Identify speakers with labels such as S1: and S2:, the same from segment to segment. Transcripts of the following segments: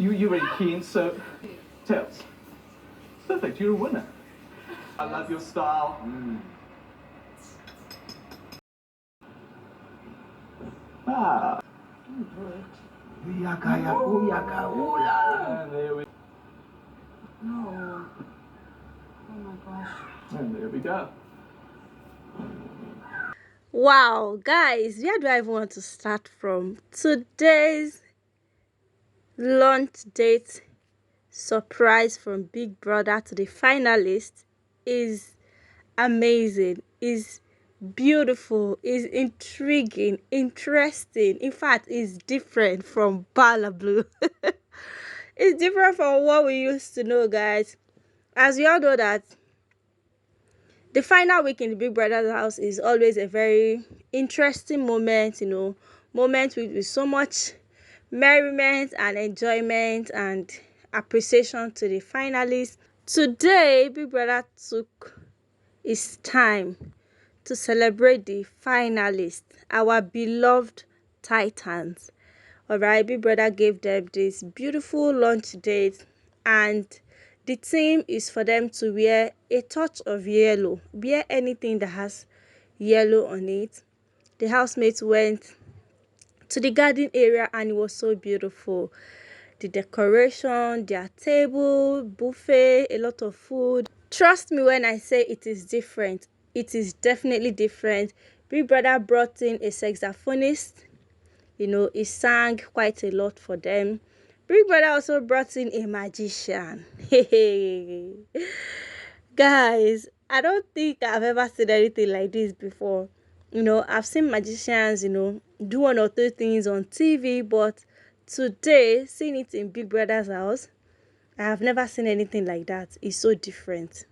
S1: You very keen, so Tails. Perfect, you're a winner. I love your style. Ah. And there we
S2: No. Oh my gosh.
S1: And there we go.
S3: Wow, guys, where do I even want to start from? Today's launch date surprise from Big Brother to the finalist is amazing, is beautiful, is intriguing, interesting. In fact, it's different from Bala Blue. It's different from what we used to know, guys. As we all know that the final week in the Big Brother's house is always a very interesting moment, moment with so much merriment and enjoyment and appreciation to the finalists. Today, Big Brother took his time to celebrate the finalists, our beloved Titans. Alright, Big Brother gave them this beautiful launch date, and the theme is for them to wear a touch of yellow. Wear anything that has yellow on it. The housemates went to the garden area and it was so beautiful. The decoration, their table, buffet, a lot of food. Trust me when I say it is different. It is definitely different. Big Brother brought in a saxophonist. He sang quite a lot for them. Big Brother also brought in a magician. Hey, guys, I don't think I've ever seen anything like this before. I've seen magicians, do one or two things on TV, but today, seeing it in Big Brother's house, I have never seen anything like that. It's so different.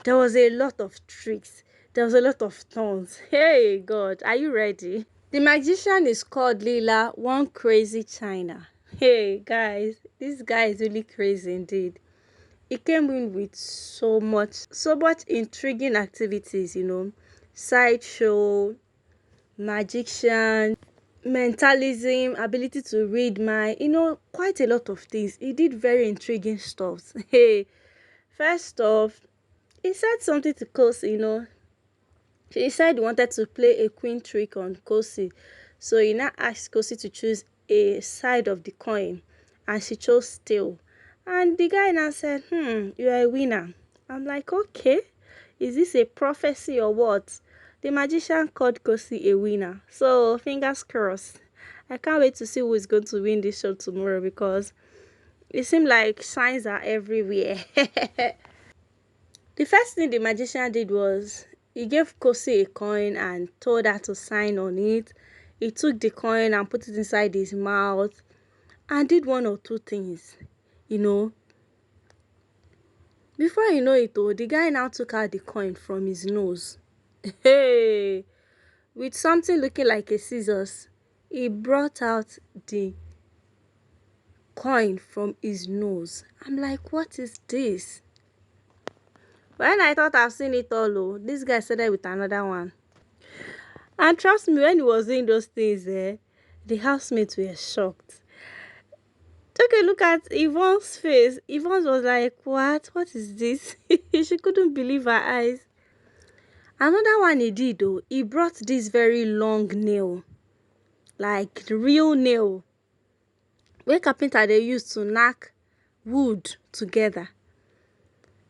S3: There was a lot of tricks. There was a lot of turns. Hey, God, are you ready? The magician is called Lila, one crazy China. Hey, guys, this guy is really crazy indeed. He came in with so much intriguing activities, sideshow, magician, mentalism, ability to read mind, quite a lot of things. He did very intriguing stuff. Hey, first off, he said something to Khosi, He said he wanted to play a queen trick on Khosi. So he now asked Khosi to choose a side of the coin, and she chose tail. And the guy now said, you are a winner. I'm like, okay, is this a prophecy or what? The magician called Khosi a winner. So fingers crossed. I can't wait to see who is going to win this show tomorrow, because it seems like signs are everywhere. The first thing the magician did was he gave Khosi a coin and told her to sign on it. He took the coin and put it inside his mouth and did one or two things, Before you know it, the guy now took out the coin from his nose. Hey, with something looking like a scissors, he brought out the coin from his nose. I'm like, what is this? When I thought I've seen it all, this guy started with another one. And trust me, when he was doing those things, the housemates were shocked. Take a look at Yvonne's face. Yvonne was like, what? What is this? She couldn't believe her eyes. Another one he did, though, he brought this very long nail. Like real nail. Where carpenter they used to knock wood together.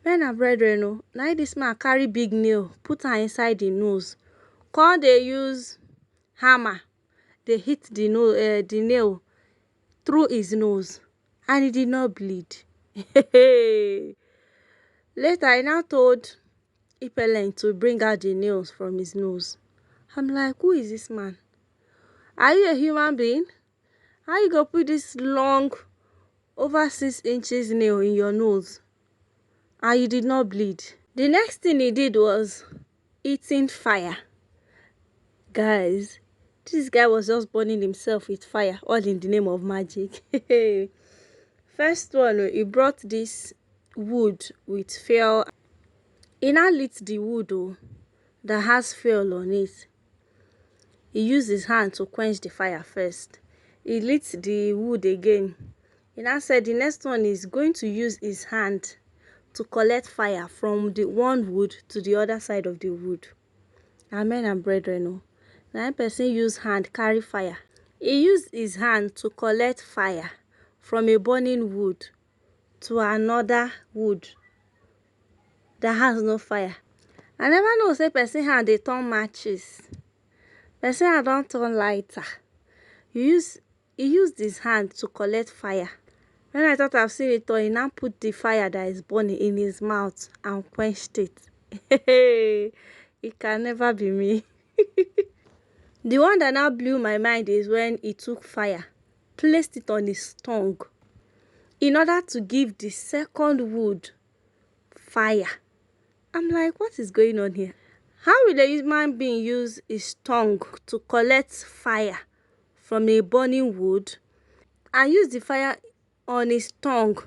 S3: Men and brethren, now this man carry big nail, put her inside the nose. Come they use hammer, they hit the nail through his nose, and he did not bleed. Later, I now told Ipelen to bring out the nails from his nose. I'm like, who is this man? Are you a human being? How you go put this long, over 6 inches nail in your nose, and you did not bleed? The next thing he did was eating fire. Guys, this guy was just burning himself with fire, all in the name of magic. First one, he brought this wood with fuel. He now lit the wood that has fuel on it. He used his hand to quench the fire first. He lit the wood again. He now said the next one is going to use his hand to collect fire from the one wood to the other side of the wood. Amen and brethren. Oh. Now person use hand carry fire. He used his hand to collect fire from a burning wood to another wood that has no fire. I never know say person hand dey turn matches. Person hand don turn lighter. He used his hand to collect fire. When I thought I've seen it all, he now put the fire that is burning in his mouth and quenched it. It can never be me. The one that now blew my mind is when he took fire, placed it on his tongue, in order to give the second wood fire. I'm like, what is going on here? How will a human being use his tongue to collect fire from a burning wood and use the fire on his tongue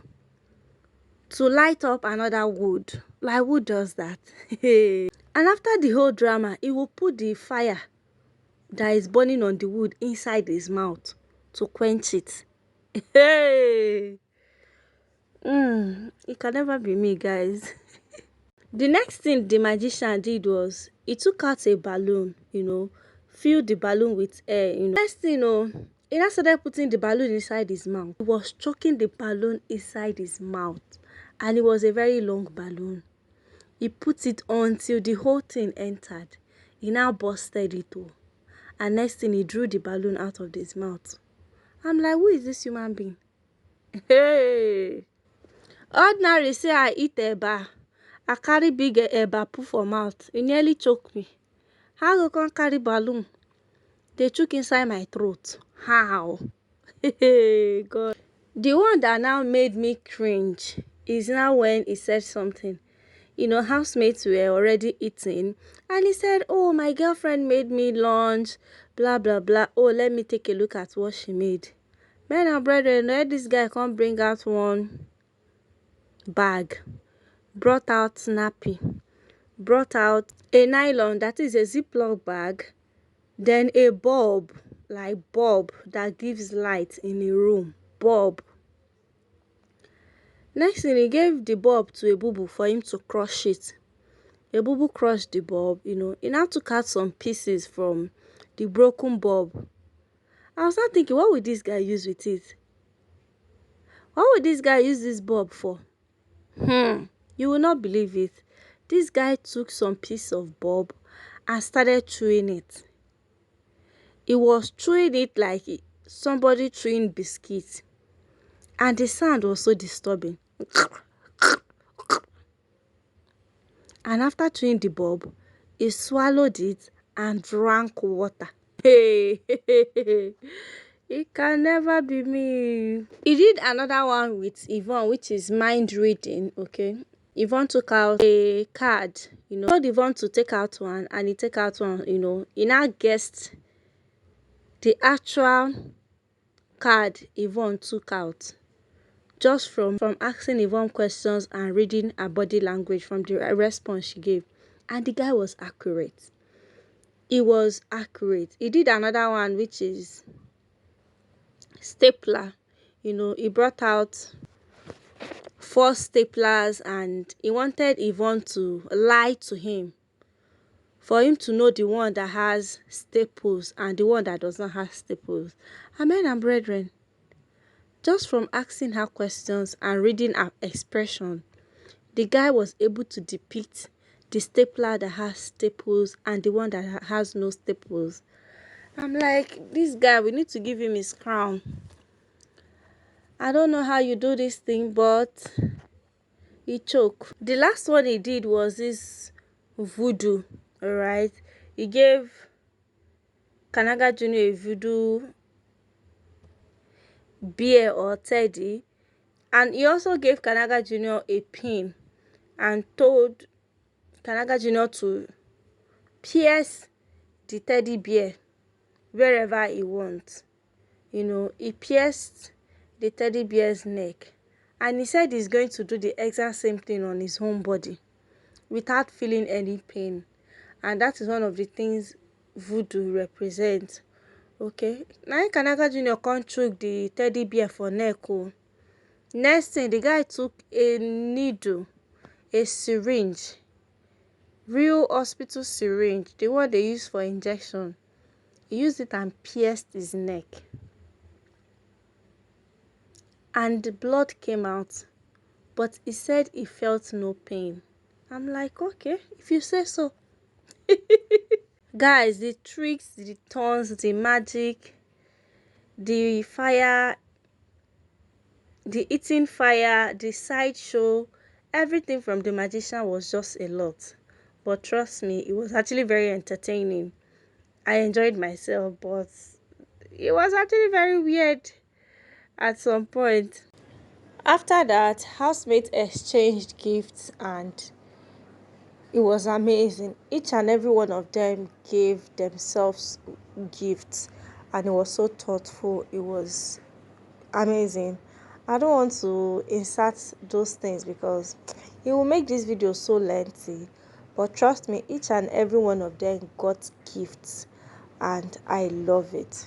S3: to light up another wood? Like, who does that? And after the whole drama, he will put the fire that is burning on the wood inside his mouth to quench it. Hey! It can never be me, guys. The next thing the magician did was he took out a balloon, filled the balloon with air, Next thing, he now started putting the balloon inside his mouth. He was choking the balloon inside his mouth, and it was a very long balloon. He put it on till the whole thing entered. He now busted it all. And next thing, he drew the balloon out of his mouth. I'm like, who is this human being? Hey! Ordinary say I eat eba. I carry big eba put for mouth. It nearly choked me. How you can carry balloon? They choke inside my throat. How? Hey, God. The one that now made me cringe is now when he said something. Housemates were already eating, and he said, oh, my girlfriend made me lunch, blah, blah, blah. Oh, let me take a look at what she made. Men and brethren, let this guy come bring out one bag, brought out snappy, brought out a nylon, that is a Ziploc bag, then a bulb, like bulb that gives light in a room, bulb. Next thing, he gave the bulb to a boo-boo for him to crush it. A boo-boo crushed the bulb, He now took out some pieces from the broken bulb. I was not thinking, what would this guy use with it? What would this guy use this bulb for? You will not believe it. This guy took some piece of bulb and started chewing it. He was chewing it like somebody chewing biscuits. And the sound was so disturbing. And after chewing the bulb, he swallowed it and drank water. Hey, it can never be me. He did another one with Yvonne, which is mind reading, okay? Yvonne took out a card, told Yvonne to take out one, and he took out one, He now guessed the actual card Yvonne took out just from asking Yvonne questions and reading her body language from the response she gave. And the guy was accurate. He was accurate. He did another one, which is stapler. He brought out 4 staplers, and he wanted Yvonne to lie to him for him to know the one that has staples and the one that does not have staples. Amen and brethren, just from asking her questions and reading her expression, the guy was able to depict the stapler that has staples and the one that has no staples. I'm like, this guy, we need to give him his crown. I don't know how you do this thing, but he choked. The last one he did was this voodoo, alright? He gave Kanaga Jr. a voodoo bear or teddy, and he also gave Kanaga Jr. a pin and told Kanaga Jr. to pierce the teddy bear wherever he wants. He pierced the teddy bear's neck, and he said he's going to do the exact same thing on his own body without feeling any pain. And that is one of the things voodoo represents. Okay, now Kanaga Jr. can't choke the teddy bear for neck. Next thing, the guy took a needle, a syringe, real hospital syringe, the one they use for injection. He used it and pierced his neck. And the blood came out. But he said he felt no pain. I'm like, okay, if you say so. Guys, the tricks, the taunts, the magic, the fire, the eating fire, the sideshow, everything from the magician was just a lot. But trust me, it was actually very entertaining. I enjoyed myself, but it was actually very weird at some point. After that, housemates exchanged gifts and it was amazing. Each and every one of them gave themselves gifts and it was so thoughtful. It was amazing. I don't want to insert those things because it will make this video so lengthy. But trust me, each and every one of them got gifts and I love it.